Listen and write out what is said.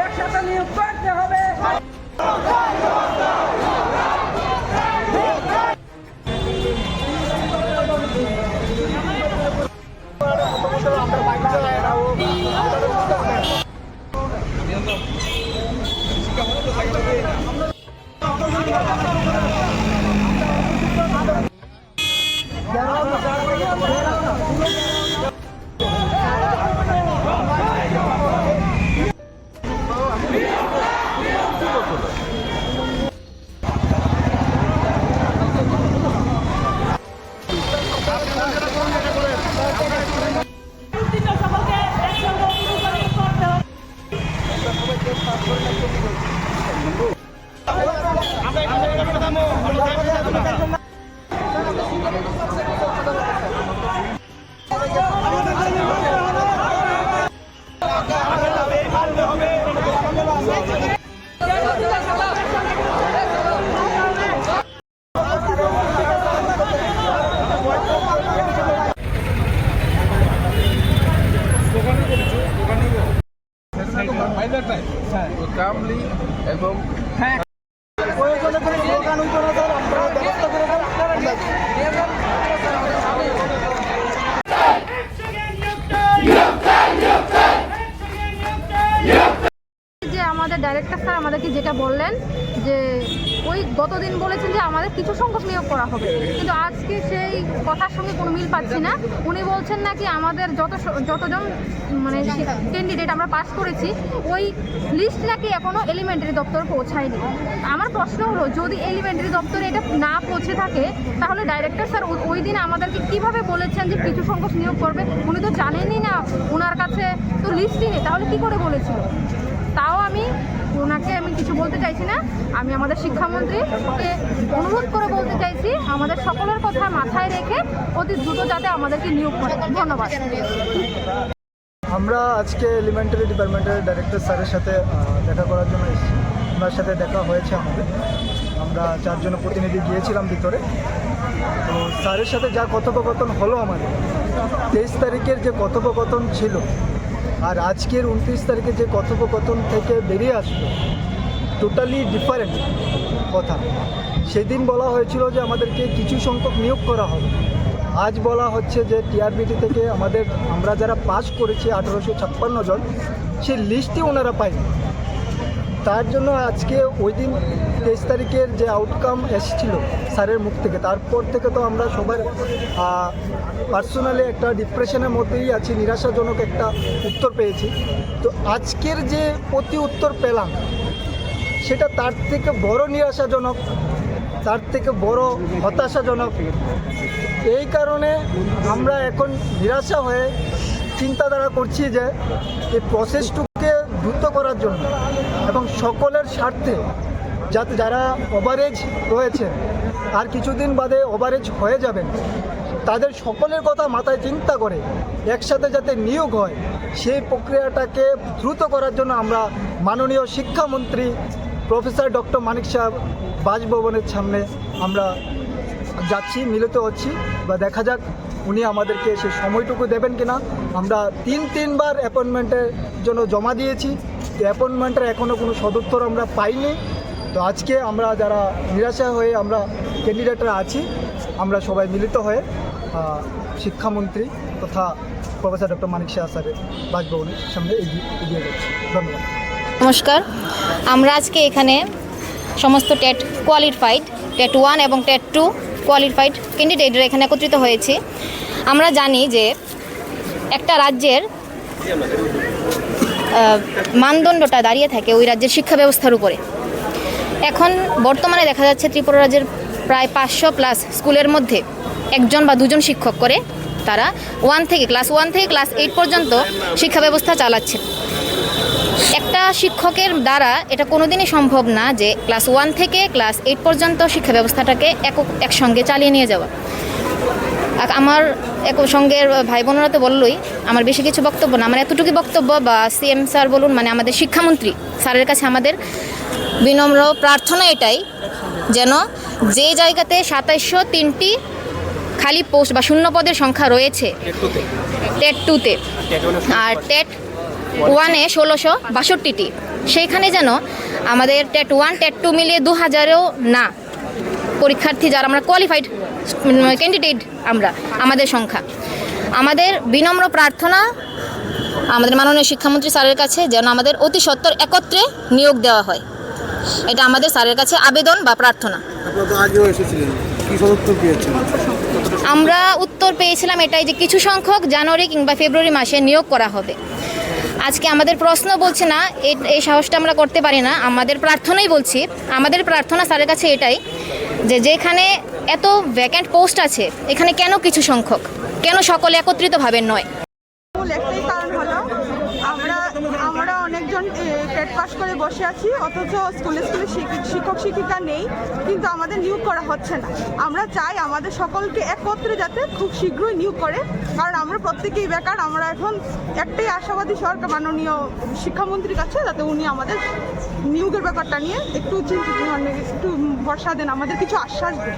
একসাথে নিয়োগ করতে হবে। কামলি এবং যে আমাদের ডাইরেক্টর স্যার আমাদেরকে যেটা বললেন যে ওই গতদিন বলেছেন যে আমাদের কিছু সংখ্যক নিয়োগ করা হবে, কিন্তু আজকে সেই কথার সঙ্গে কোনো মিল পাচ্ছি না। উনি বলছেন নাকি আমাদের যতজন মানে ক্যান্ডিডেট আমরা পাস করেছি ওই লিস্ট নাকি এখনও এলিমেন্টারি দপ্তর পৌঁছায়নি। আমার প্রশ্ন হলো, যদি এলিমেন্টারি দপ্তরে এটা না পৌঁছে থাকে তাহলে ডাইরেক্টর স্যার ওই দিন আমাদেরকে কিভাবে বলেছেন যে কিছু সংখ্যক নিয়োগ করবে? উনি তো জানেনই না, ওনার কাছে তো লিস্টই নেই, তাহলে কি করে বলেছিল? তাও ওনাকে আমি কিছু বলতে চাইছি না। আমি আমাদের শিক্ষামন্ত্রীকে অনুরোধ করে বলতে চাইছি আমাদের সকলের কথা মাথায় রেখে অতি দ্রুত যাতে আমাদেরকে নিয়োগ করে। ধন্যবাদ। আমরা আজকে এলিমেন্টারি ডিপার্টমেন্টের ডাইরেক্টর স্যারের সাথে দেখা করার জন্য এসেছি। ওনার সাথে দেখা হয়েছে আমাদের। আমরা 4 জন প্রতিনিধি গিয়েছিলাম ভিতরে। তো স্যারের সাথে যা কথোপকথন হলো আমাদের, 23 তারিখের যে কথোপকথন ছিল আর আজকের 29 তারিখে যে কথোপকথন থেকে বেরিয়ে আসলো, টোটালি ডিফারেন্ট কথা। সেদিন বলা হয়েছিল যে আমাদেরকে কিছু সংখ্যক নিয়োগ করা হবে, আজ বলা হচ্ছে যে টিআরবিটি থেকে আমরা যারা পাস করেছি 1856 জন, সেই লিস্টই ওনারা পায়নি। তার জন্য আজকে ওই দিন 23 তারিখের যে আউটকাম এসেছিল স্যারের মুখ থেকে, তারপর থেকে তো আমরা সবার পার্সোনালি একটা ডিপ্রেশনের মধ্যেই আছি, নিরাশাজনক একটা উত্তর পেয়েছি। তো আজকের যে প্রতি উত্তর পেলাম সেটা তার থেকে বড় নিরাশাজনক, তার থেকে বড় হতাশাজনক। এই কারণে আমরা এখন নিরাশা হয়ে চিন্তাধারা করছি যে এই প্রসেসটুকে দ্রুত করার জন্য এবং সকলের স্বার্থে, যাতে যারা ওভারেজ রয়েছে আর কিছুদিন বাদে ওভারেজ হয়ে যাবেন, তাদের সকলের কথা মাথায় চিন্তা করে একসাথে যাতে নিয়োগ হয়, সেই প্রক্রিয়াটাকে দ্রুত করার জন্য আমরা মাননীয় শিক্ষামন্ত্রী প্রফেসর ডক্টর মানিক সাহেব বাসভবনের সামনে আমরা যাচ্ছি, মিলিত হচ্ছি। বা দেখা যাক উনি আমাদেরকে সেই সময়টুকু দেবেন কিনা। আমরা তিনবার অ্যাপয়েন্টমেন্টের জন্য জমা দিয়েছি, তো অ্যাপয়েন্টমেন্টের এখনও কোনো সদুত্তর আমরা পাইনি। তো আজকে আমরা যারা নিরাশা হয়ে আমরা ক্যান্ডিডেটরা আছি, আমরা সবাই মিলিত হয়ে শিক্ষামন্ত্রী তথা প্রফেসর ডক্টর মানিক সাহা স্যারের বাসভবনের সামনে এগিয়ে যাচ্ছি। ধন্যবাদ। নমস্কার, আমরা আজকে এখানে সমস্ত টেট কোয়ালিফাইড, টেট 1 এবং টেট 2 কোয়ালিফাইড ক্যান্ডিডেটরা এখানে একত্রিত হয়েছি। আমরা জানি যে একটা রাজ্যের মানদণ্ডটা দাঁড়িয়ে থাকে ওই রাজ্যের শিক্ষা ব্যবস্থার উপরে। এখন বর্তমানে দেখা যাচ্ছে ত্রিপুরা রাজ্যের প্রায় 500+ স্কুলের মধ্যে 1জন বা 2জন শিক্ষক করে তারা ক্লাস 1 থেকে ক্লাস 8 পর্যন্ত শিক্ষা ব্যবস্থা চালাচ্ছে। একটা শিক্ষকের দ্বারা এটা কোনোদিনই সম্ভব না যে ক্লাস 1 থেকে ক্লাস 8 পর্যন্ত শিক্ষা ব্যবস্থাটাকে একসঙ্গে চালিয়ে নিয়ে যাওয়া। আমার সঙ্গের ভাই বোনেরা তো বললই, আমার বেশি কিছু বক্তব্য না, আমার এতটুকু বক্তব্য বা সিএম স্যার বলুন, মানে আমাদের শিক্ষামন্ত্রী স্যারের কাছে আমাদের বিনম্র প্রার্থনা এটাই যেন যে জায়গাতে 2703টি খালি পোস্ট বা শূন্য পদের সংখ্যা রয়েছে টেট 2-তে আর টেট 1-এ 1662টি, সেইখানে যেন আমাদের টেট 1 টেট 2 মিলিয়ে 2000-এও না পরীক্ষার্থী যারা আমরা কোয়ালিফাইড ক্যান্ডিডেট আমাদের সংখ্যা। আমাদের বিনম্র প্রার্থনা আমাদের মাননীয় শিক্ষামন্ত্রী স্যারের কাছে যেন আমাদের অতি সত্বর একত্রে নিয়োগ দেওয়া হয়, এটা আমাদের স্যারের কাছে আবেদন বা প্রার্থনা। আমরা উত্তর পেয়েছিলাম এটাই যে কিছু সংখ্যক জানুয়ারি কিংবা ফেব্রুয়ারি মাসে নিয়োগ করা হবে। আজকে আমাদের প্রশ্ন বলছে না, এই সাহসটা আমরা করতে পারি না, আমাদের প্রার্থনাই বলছি। আমাদের প্রার্থনা স্যারের কাছে এটাই যে যেখানে এত ভ্যাকেন্ট পোস্ট আছে এখানে কেন কিছু সংখ্যক, কেন সকলে একত্রিতভাবে নয়? মূল একটাই কারণ হলো আমরা অনেকজন টেট পাস করে বসে আছি, অথচ স্কুলে শিক্ষক শিক্ষিকা নেই, কিন্তু আমাদের নিয়োগ করা হচ্ছে না। আমরা চাই আমাদের সকলকে একত্রে যাতে খুব শীঘ্রই নিয়োগ করে, কারণ আমরা প্রত্যেকেই বেকার। আমরা এখন একটাই আশাবাদী সরকার মাননীয় শিক্ষামন্ত্রীর কাছে, যাতে উনি আমাদের নিয়োগের ব্যাপারটা নিয়ে একটু ভরসা দেন, আমাদের কিছু আশ্বাস দেন।